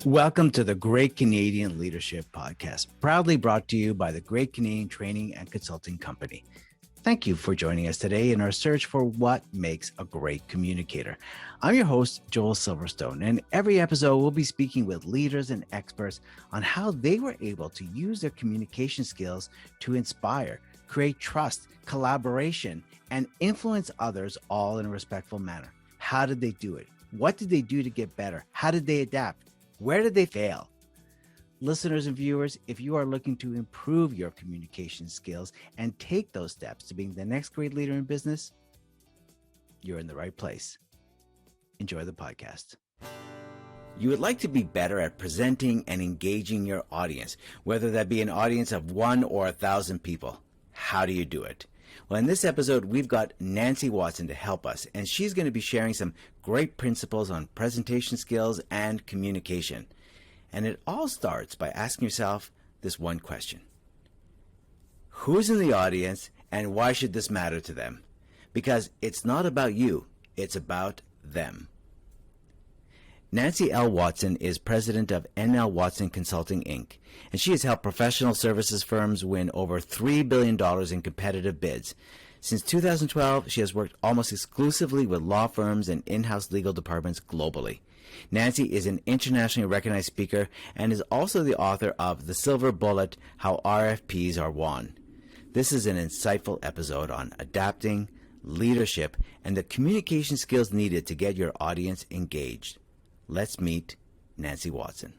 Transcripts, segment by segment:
Welcome to the Great Canadian Leadership Podcast, proudly brought to you by the Great Canadian Training and Consulting Company. Thank you for joining us today in our search for what makes a great communicator. I'm your host, Joel Silverstone, and every episode we'll be speaking with leaders and experts on how they were able to use their communication skills to inspire, create trust, collaboration, and influence others all in a respectful manner. How did they do it? What did they do to get better? How did they adapt? Where did they fail? Listeners and viewers, if you are looking to improve your communication skills and take those steps to being the next great leader in business, you're in the right place. Enjoy the podcast. You would like to be better at presenting and engaging your audience, whether that be an audience of 1 or 1,000 people. How do you do it? Well, in this episode, we've got Nancey Watson to help us, and she's going to be sharing some great principles on presentation skills and communication. And it all starts by asking yourself this one question. Who's in the audience, and why should this matter to them? Because it's not about you, it's about them. Nancey L. Watson is president of NL Watson Consulting, Inc., and she has helped professional services firms win over $3 billion in competitive bids. Since 2012, she has worked almost exclusively with law firms and in-house legal departments globally. Nancey is an internationally recognized speaker and is also the author of The Silver Bullet: How RFPs Are Won. This is an insightful episode on adapting, leadership, and the communication skills needed to get your audience engaged. Let's meet Nancey Watson.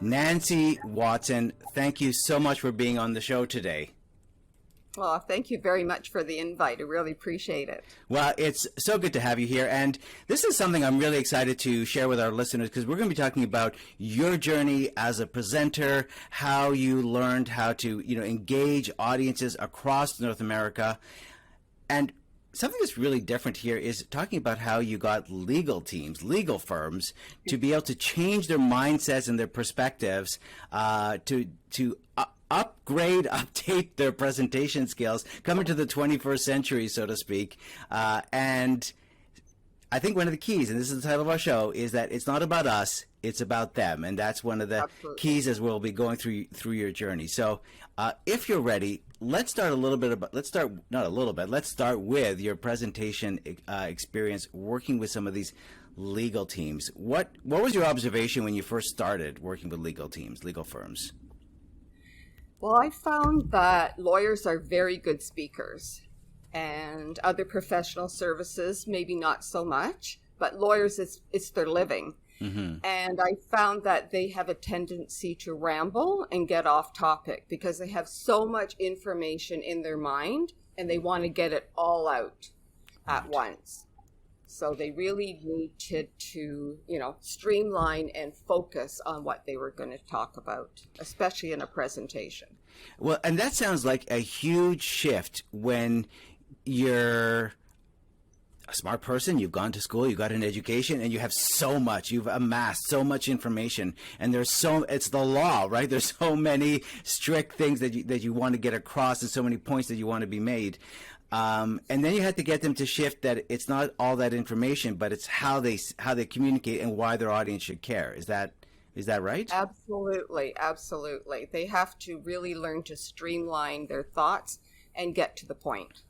Nancey Watson, thank you so much for being on the show today. Well, thank you very much for the invite. I really appreciate it. Well, it's so good to have you here. And this is something I'm really excited to share with our listeners because we're going to be talking about your journey as a presenter, how you learned how to, engage audiences across North America. And something that's really different here is talking about how you got legal teams, legal firms, to be able to change their mindsets and their perspectives to update their presentation skills, come into the 21st century, so to speak. And I think one of the keys, and this is the title of our show, is that it's not about us, it's about them. And that's one of the Absolutely. keys as we'll be going through your journey. So if you're ready, let's start with your presentation experience working with some of these legal teams. What was your observation when you first started working with legal teams, legal firms? Well, I found that lawyers are very good speakers, and other professional services, maybe not so much, but lawyers, it's their living. Mm-hmm. And I found that they have a tendency to ramble and get off topic because they have so much information in their mind and they want to get it all out at once. So they really needed to, streamline and focus on what they were going to talk about, especially in a presentation. Well, and that sounds like a huge shift when you're a smart person, you've gone to school, you got an education, and you have so much, you've amassed so much information, and it's the law, right? There's so many strict things that you want to get across and so many points that you want to be made. And then you had to get them to shift that it's not all that information, but it's how they communicate and why their audience should care. Is that right? Absolutely. They have to really learn to streamline their thoughts and get to the point.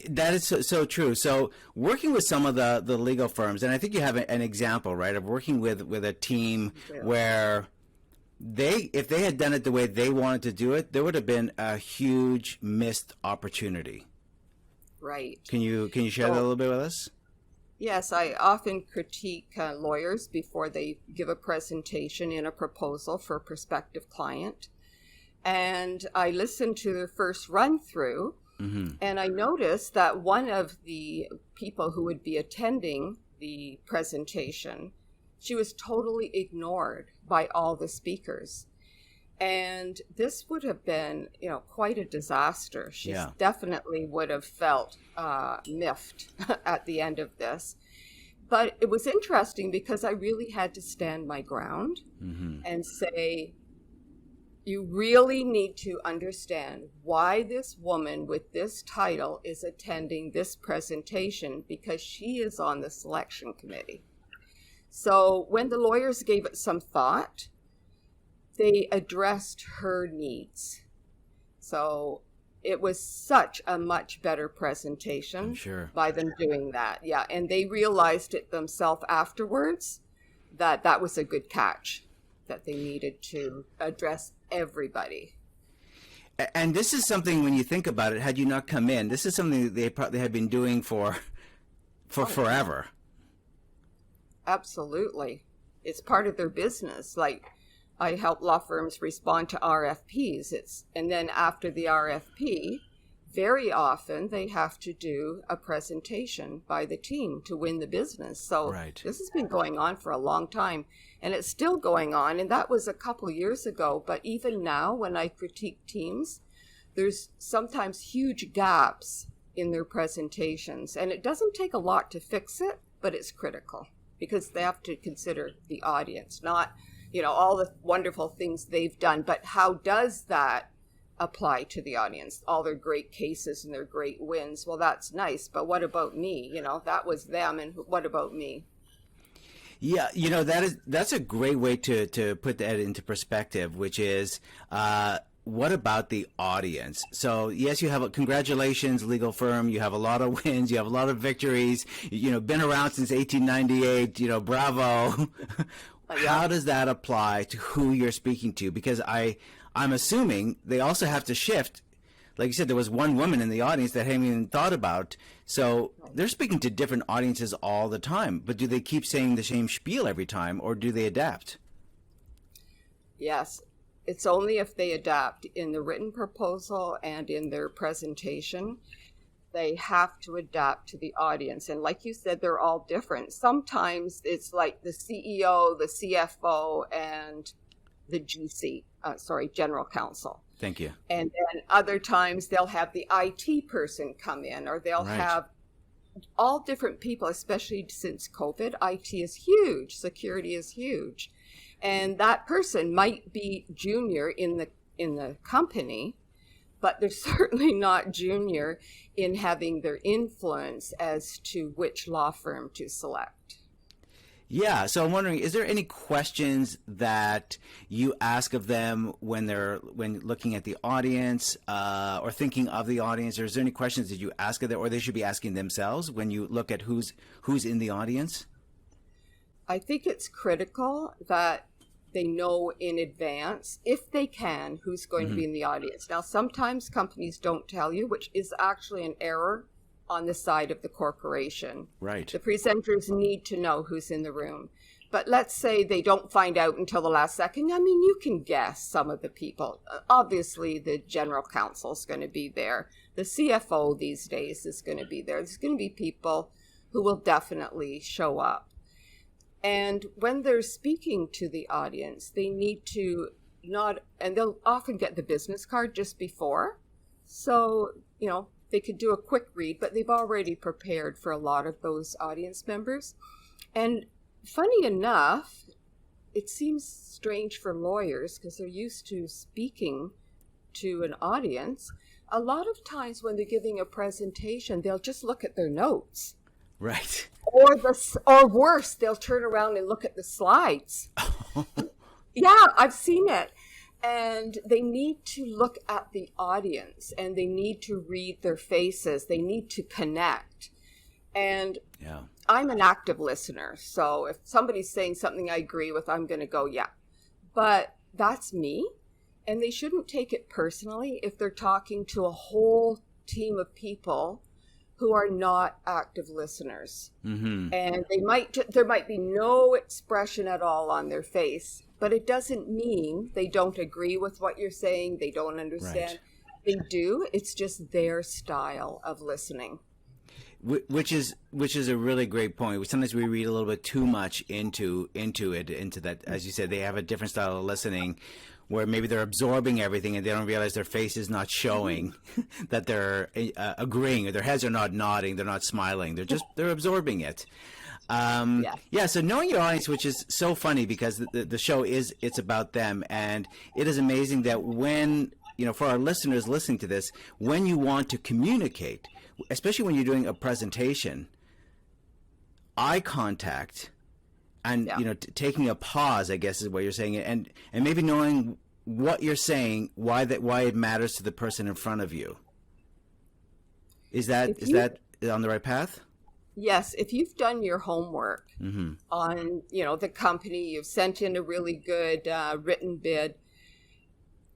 That is so true. So working with some of the legal firms, and I think you have an example, right, of working with a team where if they had done it the way they wanted to do it, there would have been a huge missed opportunity. Right. Can you share that a little bit with us? Yes, I often critique lawyers before they give a presentation in a proposal for a prospective client. And I listen to their first run through. Mm-hmm. And I noticed that one of the people who would be attending the presentation, she was totally ignored by all the speakers. And this would have been, quite a disaster. She definitely would have felt miffed at the end of this. But it was interesting because I really had to stand my ground and say, you really need to understand why this woman with this title is attending this presentation, because she is on the selection committee. So when the lawyers gave it some thought, they addressed her needs. So it was such a much better presentation by them doing that. Yeah, and they realized it themselves afterwards that was a good catch, that they needed to address everybody. And this is something, when you think about it, had you not come in, this is something that they probably had been doing for forever. Absolutely. It's part of their business. Like, I help law firms respond to RFPs. And then after the RFP, very often they have to do a presentation by the team to win the business. So This has been going on for a long time, and it's still going on. And that was a couple of years ago. But even now, when I critique teams, there's sometimes huge gaps in their presentations. And it doesn't take a lot to fix it, but it's critical because they have to consider the audience, not all the wonderful things they've done, but how does that apply to the audience? All their great cases and their great wins. Well, that's nice, but what about me? That was them, and what about me? Yeah, that's a great way to put that into perspective, which is what about the audience? So yes, you have congratulations, legal firm. You have a lot of wins. You have a lot of victories. Been around since 1898. Bravo. How does that apply to who you're speaking to? Because I'm assuming they also have to shift. Like you said, there was one woman in the audience that I hadn't even thought about. So they're speaking to different audiences all the time. But do they keep saying the same spiel every time, or do they adapt? Yes. It's only if they adapt in the written proposal and in their presentation. They have to adapt to the audience. And like you said, they're all different. Sometimes it's like the CEO, the CFO, and the general counsel. Thank you. And then other times they'll have the IT person come in, or they'll have all different people, especially since COVID. IT is huge. Security is huge. And that person might be junior in the company, but they're certainly not junior in having their influence as to which law firm to select. Yeah, so I'm wondering, is there any questions that you ask of them when looking at the audience or thinking of the audience, or is there any questions that you ask of them, or they should be asking themselves when you look at who's in the audience? I think it's critical that they know in advance, if they can, who's going to be in the audience. Now, sometimes companies don't tell you, which is actually an error on the side of the corporation. Right. The presenters need to know who's in the room. But let's say they don't find out until the last second. I mean, you can guess some of the people. Obviously, the general counsel is going to be there. The CFO these days is going to be there. There's going to be people who will definitely show up. And when they're speaking to the audience, they need to and they'll often get the business card just before. So, they could do a quick read, but they've already prepared for a lot of those audience members. And funny enough, it seems strange for lawyers because they're used to speaking to an audience. A lot of times when they're giving a presentation, they'll just look at their notes. Right. Or worse, they'll turn around and look at the slides. Yeah, I've seen it. And they need to look at the audience, and they need to read their faces. They need to connect. And I'm an active listener. So if somebody's saying something I agree with, I'm going to go, yeah. But that's me. And they shouldn't take it personally if they're talking to a whole team of people who are not active listeners. And there might be no expression at all on their face, but it doesn't mean they don't agree with what you're saying. They don't understand. They do. It's just their style of listening. Which is a really great point. Sometimes we read a little bit too much into that. As you said, they have a different style of listening, where maybe they're absorbing everything and they don't realize their face is not showing that they're agreeing, or their heads are not nodding, they're not smiling, they're absorbing it. So knowing your audience, which is so funny because the show it's about them, and it is amazing that when, for our listeners listening to this, when you want to communicate, especially when you're doing a presentation, eye contact and Yeah. you know, taking a pause, I guess is what you're saying, and maybe knowing what you're saying, why it matters to the person in front of you. Is that on the right path? Yes, if you've done your homework on, the company, you've sent in a really good written bid,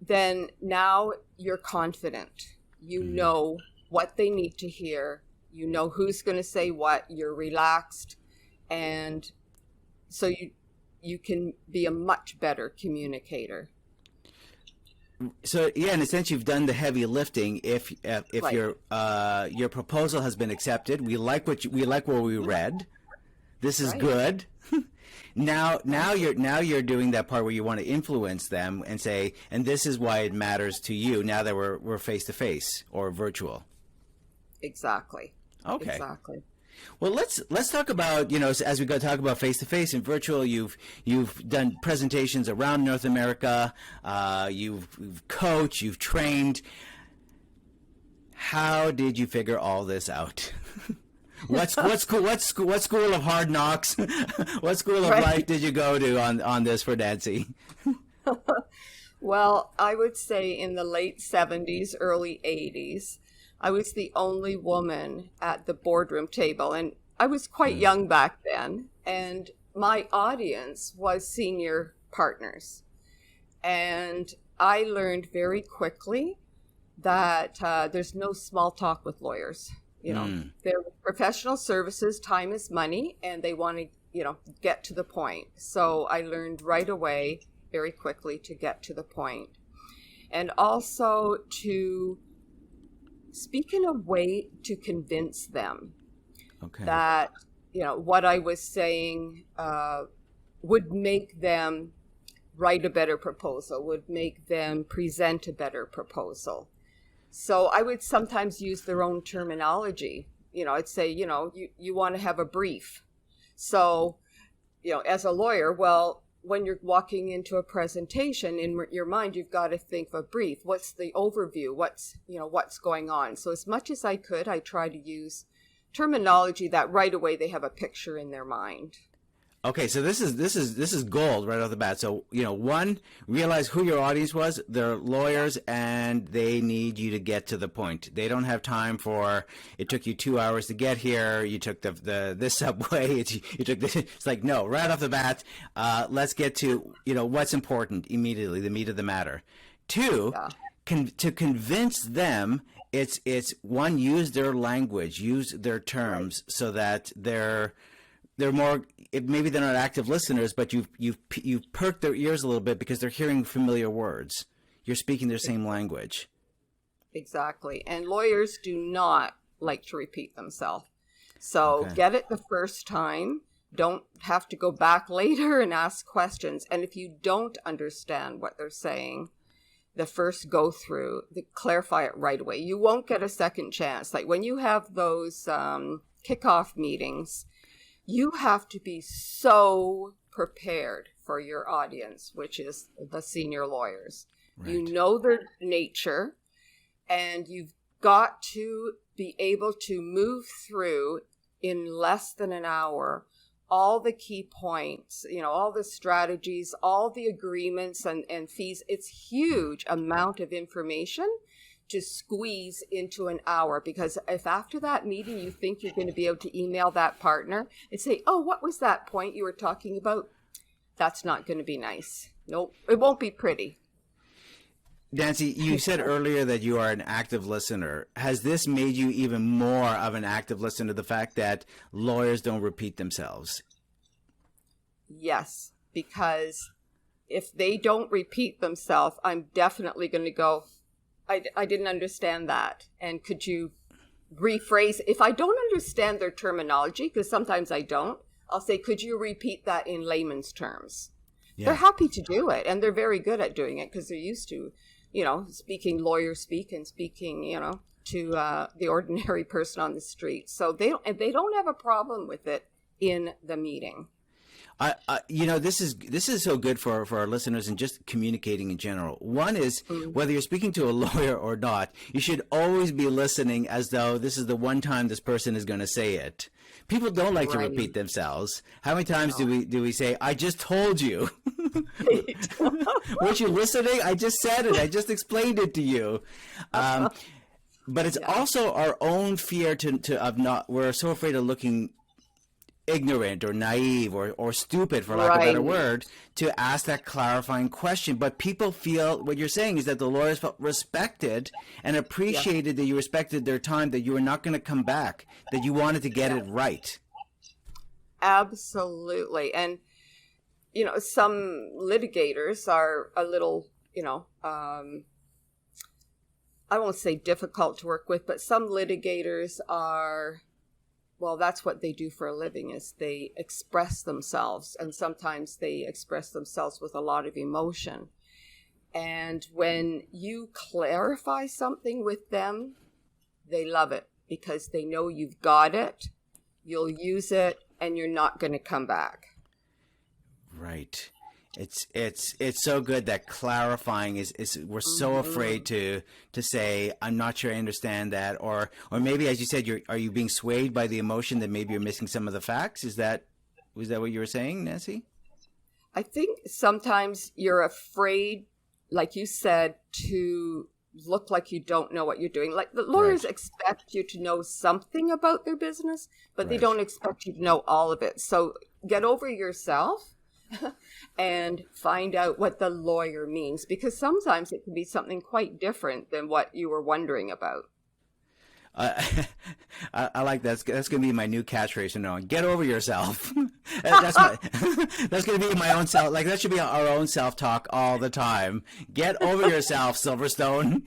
then now you're confident. You know what they need to hear. You know who's going to say what. You're relaxed. And so you can be a much better communicator. So yeah, in a sense, you've done the heavy lifting. If Right. your proposal has been accepted, we like what we read. This is Right. good. Now you're doing that part where you want to influence them and say, and this is why it matters to you. Now that we're face to face or virtual. Exactly. Okay. Exactly. Well, let's talk about, as we go talk about face-to-face and virtual, you've done presentations around North America, you've coached, you've trained. How did you figure all this out? What school of hard knocks, what school of life did you go to on this for Nancey? Well, I would say in the late 70s, early 80s, I was the only woman at the boardroom table, and I was quite young back then, and my audience was senior partners. And I learned very quickly that there's no small talk with lawyers. They're professional services, time is money, and they want to, get to the point. So I learned right away, very quickly, to get to the point. And also to speak in a way to convince them that, what I was saying would make them write a better proposal, would make them present a better proposal. So I would sometimes use their own terminology. I'd say, you want to have a brief. So, as a lawyer, well, when you're walking into a presentation, in your mind, you've got to think of a brief. What's the overview? What's going on? So as much as I could, I try to use terminology that right away they have a picture in their mind. Okay, so this is gold right off the bat. So, one, realize who your audience was. They're lawyers, and they need you to get to the point. They don't have time for, it took you 2 hours to get here, you took this subway, you took this. It's like, no, right off the bat, let's get to, what's important immediately, the meat of the matter. Two, to convince them, it's one, use their language, use their terms, so that they're more, maybe they're not active listeners, but you've perked their ears a little bit because they're hearing familiar words. You're speaking their same language. Exactly. And lawyers do not like to repeat themselves. So get it the first time. Don't have to go back later and ask questions. And if you don't understand what they're saying, the first go through, clarify it right away. You won't get a second chance. Like when you have those kickoff meetings, you have to be so prepared for your audience, which is the senior lawyers. Right. You know their nature, and you've got to be able to move through in less than an hour all the key points, all the strategies, all the agreements and fees. It's huge amount of information to squeeze into an hour, because if after that meeting you think you're going to be able to email that partner and say, oh, what was that point you were talking about? That's not going to be nice. Nope, it won't be pretty. Nancey, you said earlier that you are an active listener. Has this made you even more of an active listener, the fact that lawyers don't repeat themselves? Yes, because if they don't repeat themselves, I'm definitely going to go, I didn't understand that. And could you rephrase? If I don't understand their terminology, because sometimes I don't, I'll say, could you repeat that in layman's terms? Yeah. They're happy to do it, and they're very good at doing it because they're used to, speaking lawyer speak and speaking, to the ordinary person on the street. So they don't have a problem with it in the meeting. This is so good for our listeners and just communicating in general. One is whether you're speaking to a lawyer or not, you should always be listening as though this is the one time this person is going to say it. People don't like to repeat themselves. How many times do we say, "I just told you"? Weren't you listening? I just said it. I just explained it to you. But it's also our own fear we're so afraid of looking ignorant or naive or stupid, for lack of a better word, to ask that clarifying question. But people feel, what you're saying is that the lawyers felt respected and appreciated that you respected their time, that you were not going to come back, that you wanted to get it right. Absolutely. And, some litigators are a little, I won't say difficult to work with, but some litigators are, well, that's what they do for a living, is they express themselves. And sometimes they express themselves with a lot of emotion. And when you clarify something with them, they love it because they know you've got it, you'll use it, and you're not going to come back. Right. It's so good that clarifying is we're so afraid to say, "I'm not sure I understand that," or maybe, as you said, are you being swayed by the emotion that maybe you're missing some of the facts? Was that what you were saying, Nancey? I think sometimes you're afraid, like you said, to look like you don't know what you're doing. Like the lawyers expect you to know something about their business, but they don't expect you to know all of it. So get over yourself and find out what the lawyer means, because sometimes it can be something quite different than what you were wondering about. I like that. That's going to be my new catchphrase. Get over yourself. That's going to be my own self. Like, that should be our own self-talk all the time. Get over yourself, Silverstone.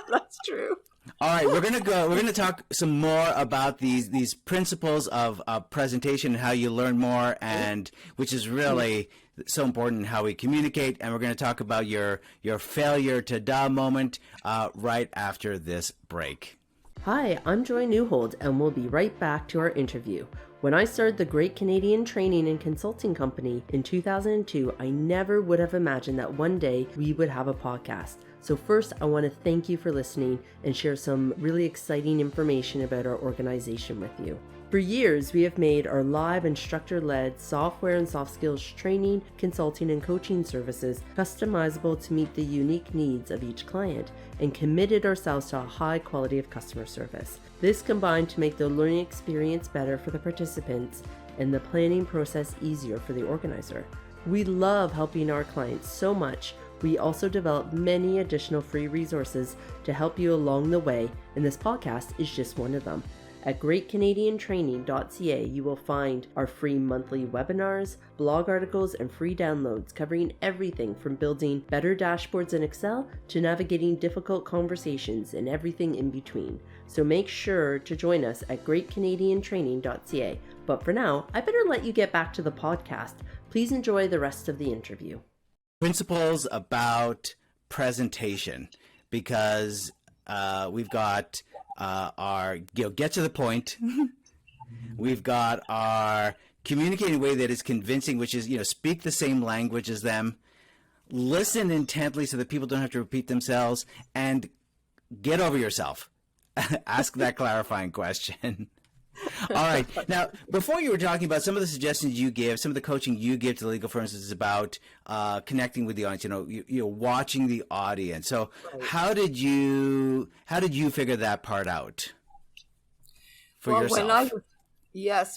That's true. All right, we're gonna talk some more about these principles of presentation and how you learn more, and which is really so important in how we communicate. And we're going to talk about your failure to duh moment right after this break. Hi, I'm Joy Newhold, and we'll be right back to our interview. When I started the Great Canadian Training and Consulting Company in 2002, I never would have imagined that one day we would have a podcast. So first, I want to thank you for listening and share some really exciting information about our organization with you. For years, we have made our live instructor-led software and soft skills training, consulting, and coaching services customizable to meet the unique needs of each client and committed ourselves to a high quality of customer service. This combined to make the learning experience better for the participants and the planning process easier for the organizer. We love helping our clients so much. We also develop many additional free resources to help you along the way, and this podcast is just one of them. At greatcanadiantraining.ca, you will find our free monthly webinars, blog articles, and free downloads covering everything from building better dashboards in Excel to navigating difficult conversations and everything in between. So make sure to join us at greatcanadiantraining.ca. But for now, I better let you get back to the podcast. Please enjoy the rest of the interview. Principles about presentation, because we've got our get to the point. We've got our communicate in a way that is convincing, which is speak the same language as them, listen intently so that people don't have to repeat themselves, and get over yourself. Ask that clarifying question. All right. Now, before you were talking about some of the suggestions you give, some of the coaching you give to legal firms is about connecting with the audience, watching the audience. So how did you figure that part out for yourself?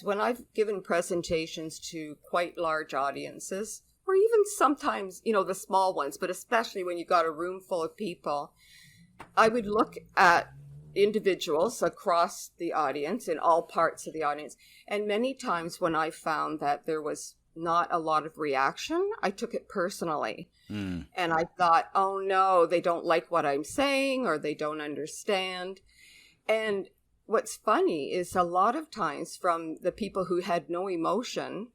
When I've given presentations to quite large audiences, or even sometimes, the small ones, but especially when you've got a room full of people, I would look at individuals across the audience, in all parts of the audience. And many times when I found that there was not a lot of reaction, I took it personally. And I thought, oh no, they don't like what I'm saying, or they don't understand. And what's funny is a lot of times from the people who had no emotion,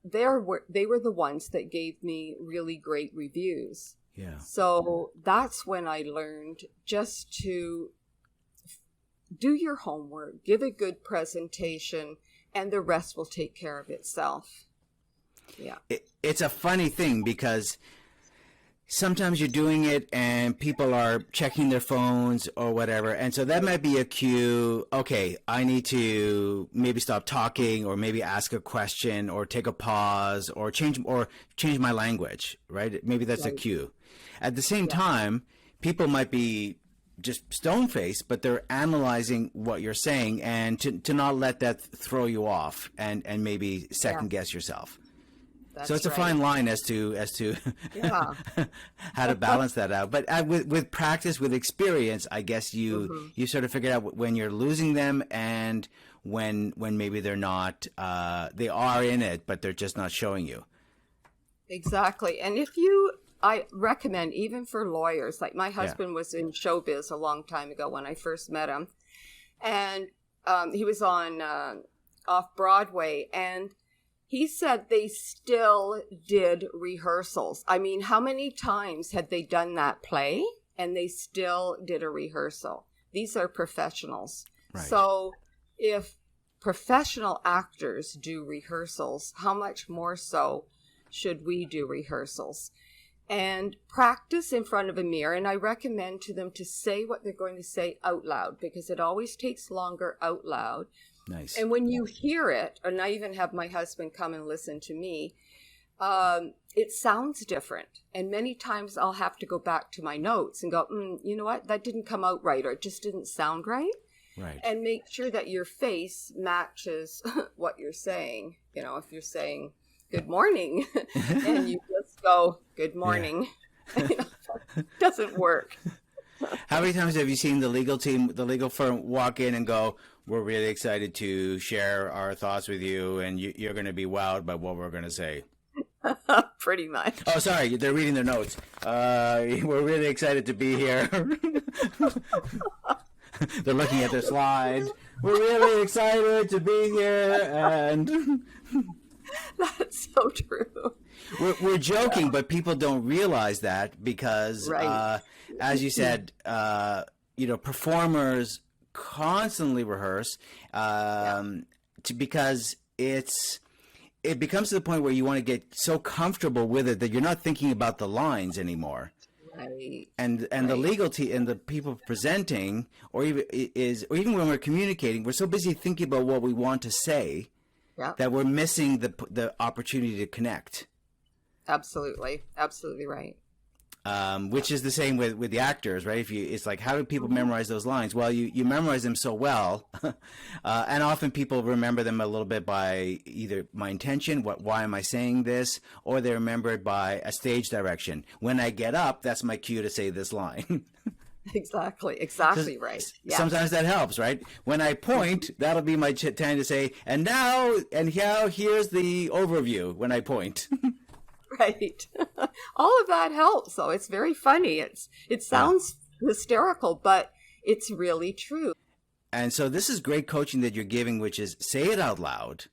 they were the ones that gave me really great reviews. Yeah. So that's when I learned just to do your homework, give a good presentation, and the rest will take care of itself. Yeah. It's a funny thing because sometimes you're doing it and people are checking their phones or whatever. And so that might be a cue. Okay, I need to maybe stop talking or maybe ask a question or take a pause or change my language, right? Maybe that's a cue. At the same time, people might be just stone-faced, but they're analyzing what you're saying, and to not let that throw you off and maybe second guess yourself. That's so it's a fine line as to how to balance that out. But with practice, with experience, I guess you sort of figure out when you're losing them and when maybe they're not, they are in it, but they're just not showing you. Exactly. And I recommend, even for lawyers, like my husband was in showbiz a long time ago when I first met him, and he was on off Broadway, and he said they still did rehearsals. I mean, how many times had they done that play and they still did a rehearsal? These are professionals. Right. So if professional actors do rehearsals, how much more so should we do rehearsals? And practice in front of a mirror. And I recommend to them to say what they're going to say out loud, because it always takes longer out loud. Nice. And when you hear it, and I even have my husband come and listen to me, it sounds different. And many times I'll have to go back to my notes and go, you know what, that didn't come out right, or it just didn't sound right. Right. And make sure that your face matches what you're saying. You know, if you're saying good morning and you just go, good morning, doesn't work. How many times have you seen the legal firm walk in and go, we're really excited to share our thoughts with you, and you're going to be wowed by what we're going to say? Pretty much. Oh, sorry, they're reading their notes. We're really excited to be here. They're looking at their slides. We're really excited to be here, and... That's so true. We're joking, but people don't realize that because, as you said, performers constantly rehearse because it becomes to the point where you want to get so comfortable with it that you're not thinking about the lines anymore. Right. And the legal team and the people presenting, or even when we're communicating, we're so busy thinking about what we want to say that we're missing the opportunity to connect. Absolutely right. Which is the same with the actors, right? It's like, how do people memorize those lines? Well, you memorize them so well, and often people remember them a little bit by either my intention, why am I saying this, or they remember it by a stage direction. When I get up, that's my cue to say this line. Exactly right. Yeah. Sometimes that helps, right? When I point, that'll be my time to say, and now here's the overview when I point. Right. All of that helps, though. It's very funny. It sounds hysterical, but it's really true. And so this is great coaching that you're giving, which is say it out loud.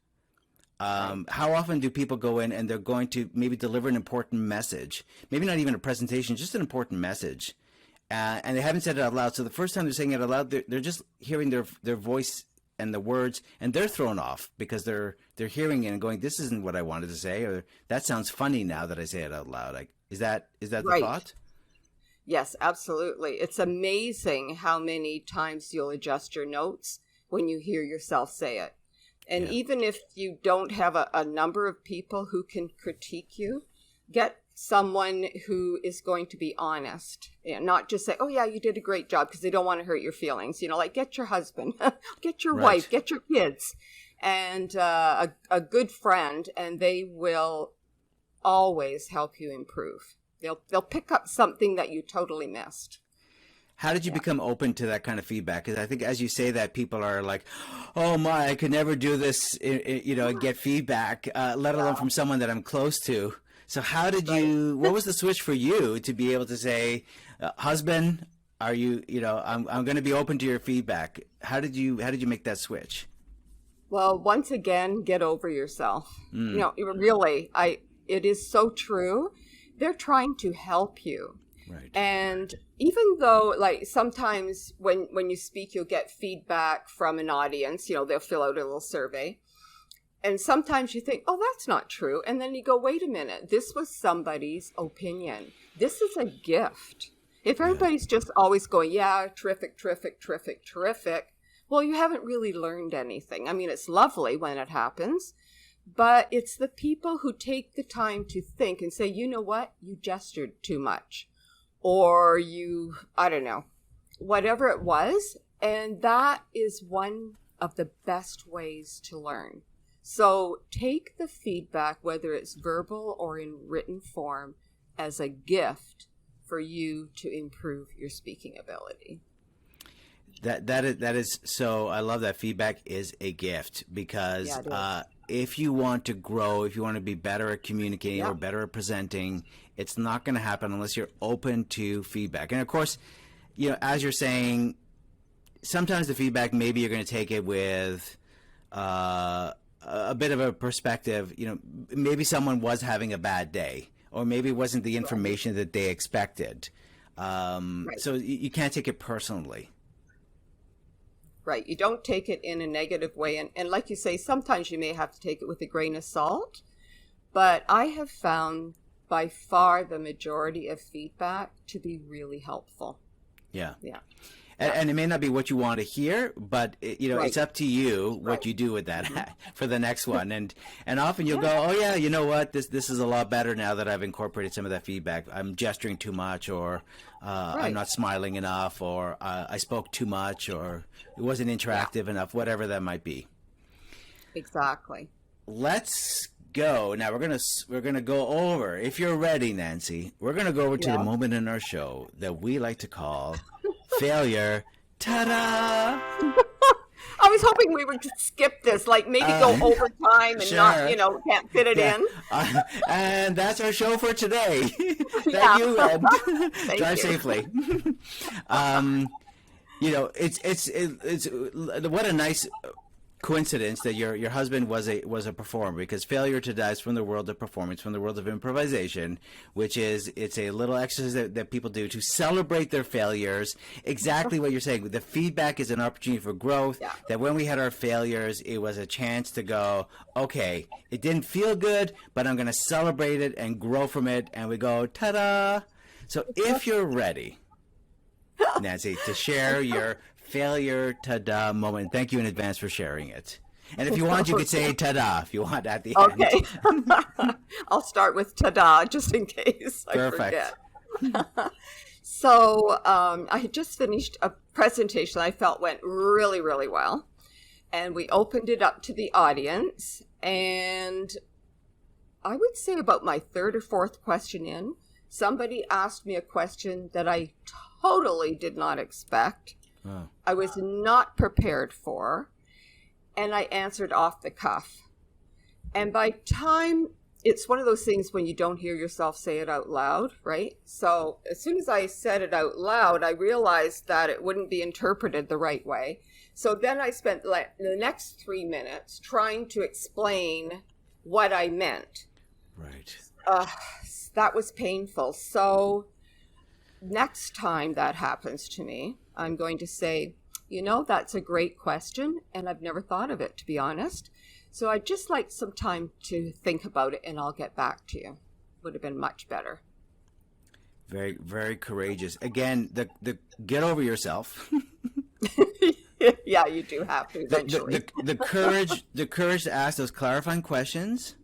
How often do people go in and they're going to maybe deliver an important message, maybe not even a presentation, just an important message, and they haven't said it out loud. So the first time they're saying it out loud, they're just hearing their voice and the words, and they're thrown off because they're hearing it and going, this isn't what I wanted to say, or that sounds funny now that I say it out loud. Like, is that the thought? Yes, absolutely. It's amazing how many times you'll adjust your notes when you hear yourself say it. And even if you don't have a number of people who can critique you, get someone who is going to be honest, not just say, oh yeah, you did a great job, because they don't want to hurt your feelings. Like, get your husband, get your wife, get your kids, and a good friend, and they will always help you improve. They'll pick up something that you totally missed. How did you become open to that kind of feedback? Because I think as you say that, people are like, oh my, I could never do this, and get feedback, let alone from someone that I'm close to. So how did what was the switch for you to be able to say, husband, are you, I'm going to be open to your feedback. How did you make that switch? Well, once again, get over yourself. Really, it is so true. They're trying to help you. Right. And even though, like, sometimes when you speak, you'll get feedback from an audience, they'll fill out a little survey. And sometimes you think, oh, that's not true. And then you go, wait a minute, this was somebody's opinion. This is a gift. If everybody's just always going, yeah, terrific, terrific, terrific, terrific, well, you haven't really learned anything. I mean, it's lovely when it happens, but it's the people who take the time to think and say, you know what, you gestured too much, or you, I don't know, whatever it was. And that is one of the best ways to learn. So take the feedback, whether it's verbal or in written form, as a gift for you to improve your speaking ability. That is so. I love that feedback is a gift, because if you want to grow, if you want to be better at communicating or better at presenting, it's not going to happen unless you're open to feedback. And of course, you know, as you're saying, sometimes the feedback, maybe you're going to take it with a bit of a perspective. You know, maybe someone was having a bad day, or maybe it wasn't the information that they expected. So you can't take it personally. Right. You don't take it in a negative way. And like you say, sometimes you may have to take it with a grain of salt. But I have found by far the majority of feedback to be really helpful. Yeah. Yeah. And it may not be what you want to hear, but you know, it's up to you what you do with that for the next one. And often you'll go, oh yeah, you know what, this is a lot better now that I've incorporated some of that feedback. I'm gesturing too much, or I'm not smiling enough, or I spoke too much, or it wasn't interactive enough, whatever that might be. Exactly. Let's go. Now we're gonna go over, if you're ready, Nancey, we're gonna go over to the moment in our show that we like to call failure. Ta-da! I was hoping we would skip this, like maybe go overtime and not, you know, can't fit it in. And that's our show for today. Thank you, and drive safely. You know, it's what a nice coincidence that your husband was a performer, because failure to die is from the world of performance, from the world of improvisation, which is, it's a little exercise that people do to celebrate their failures. Exactly what you're saying. The feedback is an opportunity for growth. That when we had our failures, it was a chance to go, okay, it didn't feel good, but I'm going to celebrate it and grow from it. And we go, ta-da! So if you're ready, Nancey, to share your failure ta-da moment. Thank you in advance for sharing it. And if you want, you could say ta-da if you want at the end. Okay. I'll start with ta-da just in case I forget. So I had just finished a presentation I felt went really, really well. And we opened it up to the audience. And I would say about my third or fourth question in, somebody asked me a question that I totally did not expect. I was not prepared for, and I answered off the cuff. And by time, it's one of those things when you don't hear yourself say it out loud, right? So as soon as I said it out loud, I realized that it wouldn't be interpreted the right way. So then I spent the next 3 minutes trying to explain what I meant. Right. That was painful. So next time that happens to me, I'm going to say, you know, that's a great question, and I've never thought of it, to be honest. So I'd just like some time to think about it, and I'll get back to you. Would have been much better. Very, very courageous. Again, the get over yourself. Yeah, you do have to eventually. The courage to ask those clarifying questions.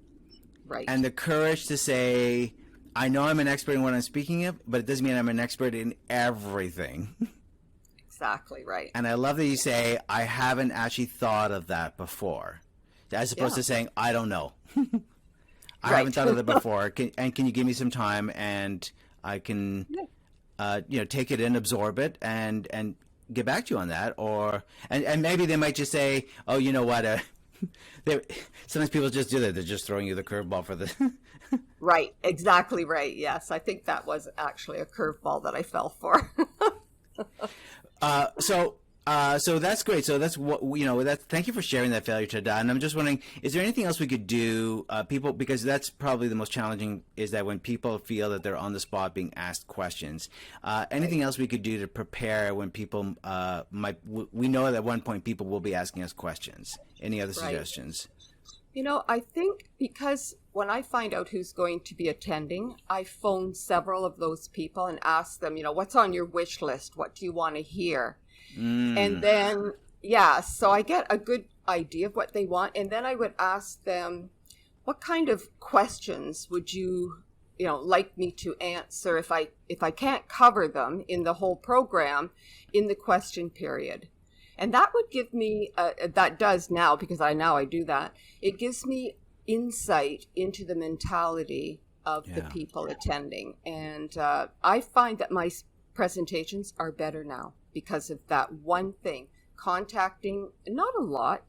Right. And the courage to say, I know I'm an expert in what I'm speaking of, but it doesn't mean I'm an expert in everything. Exactly right. And I love that you say, I haven't actually thought of that before, as opposed to saying, I don't know. I haven't thought of that before. Can you give me some time, and I can, take it in, absorb it, and get back to you on that. Or and maybe they might just say, oh, you know what? Sometimes people just do that. They're just throwing you the curveball for the. Right. Exactly right. Yes, I think that was actually a curveball that I fell for. So that's great. So that's what, thank you for sharing that failure to die. And I'm just wondering, is there anything else we could do, because that's probably the most challenging, is that when people feel that they're on the spot being asked questions, anything else we could do to prepare when people we know that at one point people will be asking us questions? Any other suggestions? I think because when I find out who's going to be attending, I phone several of those people and ask them, what's on your wish list? What do you want to hear? And then, so I get a good idea of what they want. And then I would ask them, what kind of questions would you, like me to answer if I can't cover them in the whole program in the question period? And that would give me, that does now, because I do that, it gives me insight into the mentality of the people attending. And I find that my presentations are better now because of that one thing, contacting, not a lot.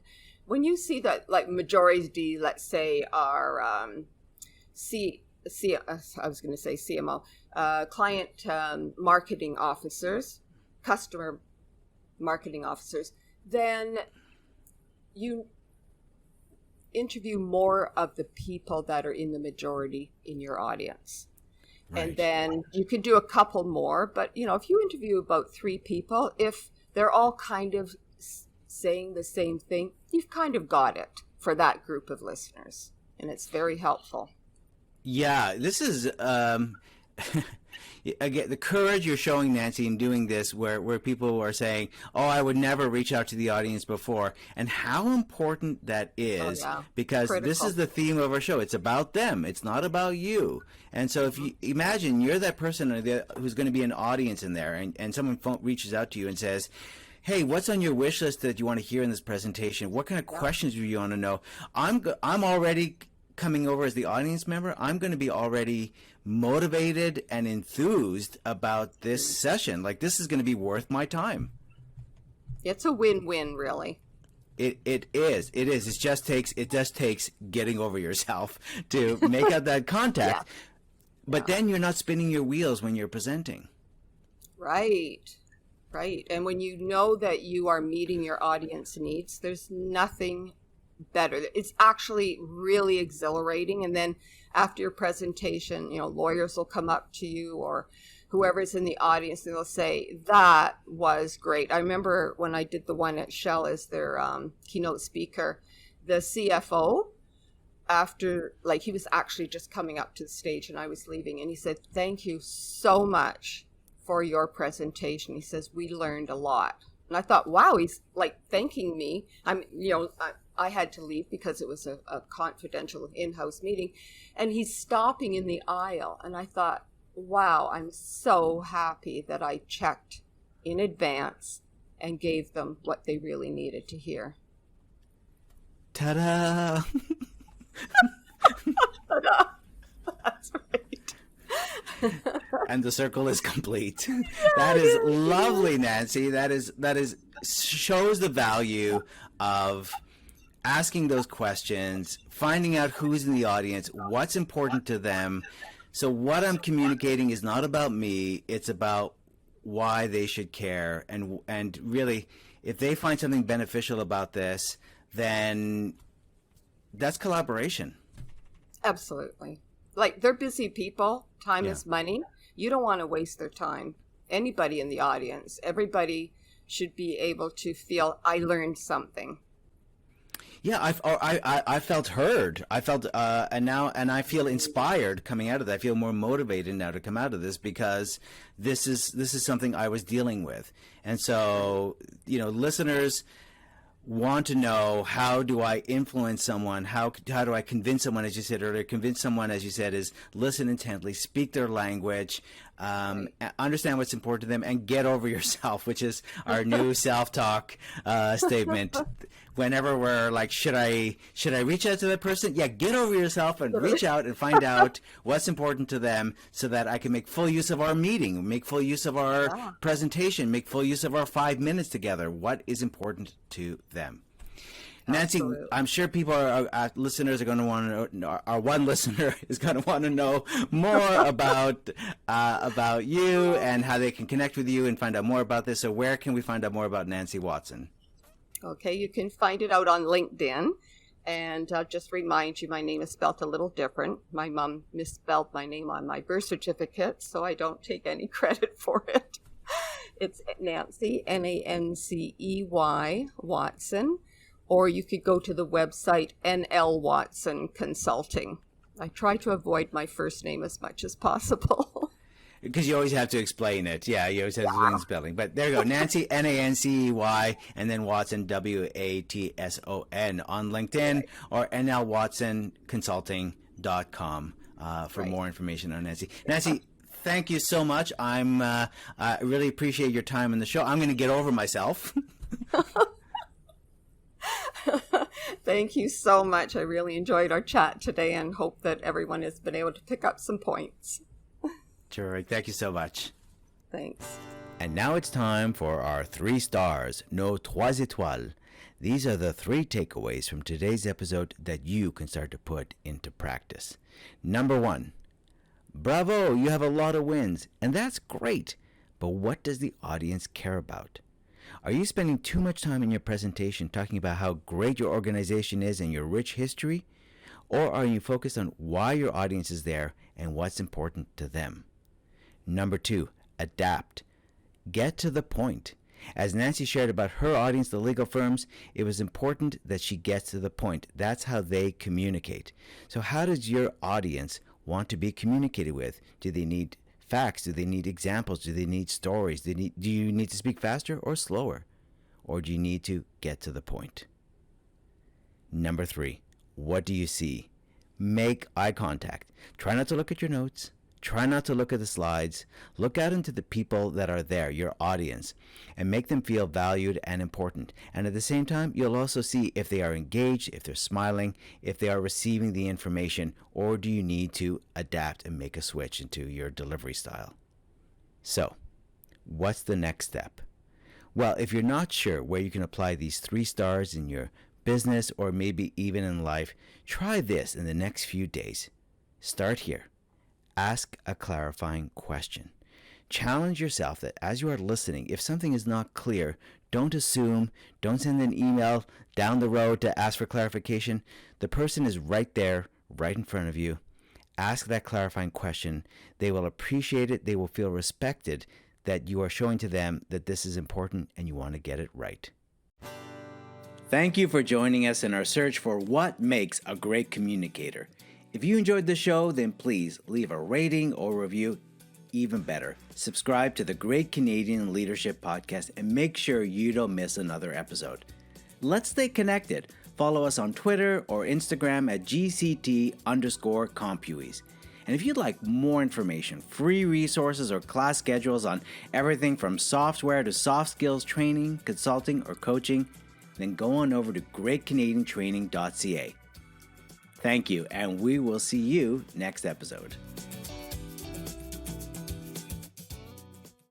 When you see that, like majority, let's say, are I was going to say CMO, client marketing officers, customer marketing officers, then you interview more of the people that are in the majority in your audience. Right. And then you can do a couple more, but if you interview about 3 people, if they're all kind of saying the same thing, you've kind of got it for that group of listeners, and it's very helpful. Yeah, this is again, the courage you're showing, Nancey, in doing this, where people are saying, "Oh, I would never reach out to the audience before," and how important that is, because critical. This is the theme of our show. It's about them. It's not about you. And so, if you imagine you're that person who's going to be an audience in there, and someone reaches out to you and says, "Hey, what's on your wish list that you want to hear in this presentation? What kind of questions do you want to know?" I'm already coming over as the audience member. I'm going to be already motivated and enthused about this session. Like, this is going to be worth my time. It's a win-win, really. It is. It just takes getting over yourself to make out that contact. But then you're not spinning your wheels when you're presenting. Right. And when you know that you are meeting your audience needs, there's nothing better. It's actually really exhilarating. And then after your presentation, lawyers will come up to you or whoever's in the audience, and they'll say, "That was great." I remember when I did the one at Shell as their keynote speaker, the CFO, after, he was actually just coming up to the stage and I was leaving, and he said, "Thank you so much for your presentation." He says, "We learned a lot." And I thought, wow, he's thanking me. I had to leave because it was a confidential in-house meeting, and he's stopping in the aisle. And I thought, wow, I'm so happy that I checked in advance and gave them what they really needed to hear. Ta-da! Ta-da! That's right. And the circle is complete. That is lovely, Nancey. That shows the value of asking those questions, finding out who's in the audience, what's important to them. So what I'm communicating is not about me, it's about why they should care. And really, if they find something beneficial about this, then that's collaboration. Absolutely. They're busy people. Time is money. You don't want to waste their time. Anybody in the audience, everybody should be able to feel, I learned something. Yeah, I felt heard. I felt and I feel inspired coming out of that. I feel more motivated now to come out of this because this is something I was dealing with. And so, listeners want to know, how do I influence someone? How do I convince someone, as you said earlier? Convince someone, as you said, is listen intently, speak their language, understand what's important to them, and get over yourself, which is our new self-talk statement. Whenever we're like, should I reach out to that person? Yeah, get over yourself and reach out and find out what's important to them so that I can make full use of our meeting, make full use of our presentation, make full use of our 5 minutes together. What is important to them? Nancey, absolutely. I'm sure people listeners are going to want to know, our one listener is going to want to know more about you and how they can connect with you and find out more about this. So where can we find out more about Nancey Watson? Okay, you can find it out on LinkedIn. And just remind you, my name is spelled a little different. My mom misspelled my name on my birth certificate, so I don't take any credit for it. It's Nancey, Nancey Watson. or you could go to the website NL Watson Consulting. I try to avoid my first name as much as possible. Because you always have to explain it. Yeah, you always have to explain the spelling. But there you go. Nancey, Nancey, and then Watson, Watson on LinkedIn, or nlwatsonconsulting.com for more information on Nancey. Nancey, thank you so much. I really appreciate your time on the show. I'm going to get over myself. Thank you so much. I really enjoyed our chat today and hope that everyone has been able to pick up some points. Terrific. Thank you so much. Thanks. And now it's time for our 3 stars, nos 3 étoiles. These are the 3 takeaways from today's episode that you can start to put into practice. Number 1, bravo, you have a lot of wins, and that's great. But what does the audience care about? Are you spending too much time in your presentation talking about how great your organization is and your rich history? Or are you focused on why your audience is there and what's important to them? Number 2, adapt. Get to the point. As Nancey shared about her audience, the legal firms, it was important that she gets to the point. That's how they communicate. So how does your audience want to be communicated with? Do they need facts? Do they need examples? Do they need stories? Do you need to speak faster or slower? Or do you need to get to the point? Number 3, what do you see? Make eye contact. Try not to look at your notes. Try not to look at the slides. Look out into the people that are there, your audience, and make them feel valued and important. And at the same time, you'll also see if they are engaged, if they're smiling, if they are receiving the information, or do you need to adapt and make a switch into your delivery style? So, what's the next step? Well, if you're not sure where you can apply these 3 stars in your business or maybe even in life, try this in the next few days. Start here. Ask a clarifying question. Challenge yourself that as you are listening, if something is not clear, don't assume, don't send an email down the road to ask for clarification. The person is right there, right in front of you. Ask that clarifying question. They will appreciate it. They will feel respected that you are showing to them that this is important and you want to get it right. Thank you for joining us in our search for what makes a great communicator. If you enjoyed the show, then please leave a rating or review. Even better, subscribe to the Great Canadian Leadership Podcast and make sure you don't miss another episode. Let's stay connected. Follow us on Twitter or Instagram at GCT_Compues. And if you'd like more information, free resources, or class schedules on everything from software to soft skills training, consulting, or coaching, then go on over to greatcanadiantraining.ca. Thank you, and we will see you next episode.